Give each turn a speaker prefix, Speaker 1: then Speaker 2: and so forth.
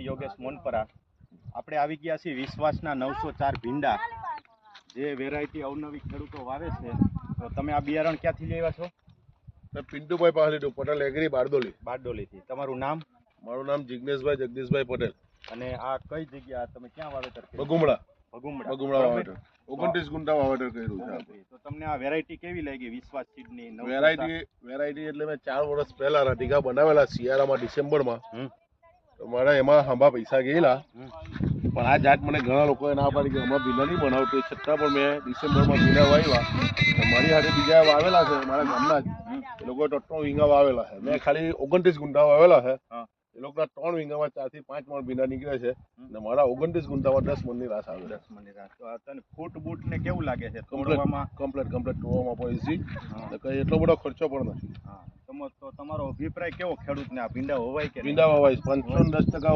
Speaker 1: યોગેશ મોનપરા. આપણે આવી ગયા છીએ વિશ્વાસના 904 ભીંડા, જે વેરાયટી અવનવી ખેડૂતો વાવે છે. તો તમે આ બિયારણ ક્યાંથી લેવા છો?
Speaker 2: પિન્ટુભાઈ પાસે લીધું, પટેલ એગ્રી
Speaker 1: બારડોલીથી. તમારું નામ?
Speaker 2: મારું નામ જિગ્નેશભાઈ જગદીશભાઈ પટેલ.
Speaker 1: અને આ કઈ જગ્યા તમે ક્યાં વાવેતર કર્યું?
Speaker 2: બગુમડા વાવેતર 29 ગુંઠા વાવેતર કર્યું છે.
Speaker 1: તો તમને આ વેરાયટી કેવી લાગી વિશ્વાસ સીડની?
Speaker 2: વેરાયટી એટલે મેં 4 વર્ષ પહેલા રાધિકા બનાવેલા શિયાળામાં ડિસેમ્બરમાં. તો મારા એમાં હાંભા પૈસા ગયેલા, પણ આ જાત મને ઘણા લોકોએ ના પાડી કે હમણાં ભીંડા નહીં બનાવતો, છતાં પણ મેં ડિસેમ્બરમાં ભીંડા વાવ્યા. મારી સાથે બીજા વાવેલા છે મારા ગામના જ, એ લોકોએ 3 વીંગા વાવેલા છે. મેં ખાલી 29 ગુંઠા વાવેલા છે. એ લોકોના 3 વીંગામાં 4 થી 5 મણ ભીંડા નીકળે છે, અને મારા 29 ગુંઠામાં 10 મણની રાસ આવે.
Speaker 1: 10 મણની રાસ. તો તને ફૂટ બૂટ ને કેવું લાગે છે?
Speaker 2: કમ્પ્લીટ ટોવામાં પણ ઈઝી, કઈ એટલો બધો ખર્ચો પણ નથી.
Speaker 1: તો તમારો અભિપ્રાય કેવો ખેડૂતને? આ ભીંડા હોવાય કે?
Speaker 2: ભીંડા વાવાય 510%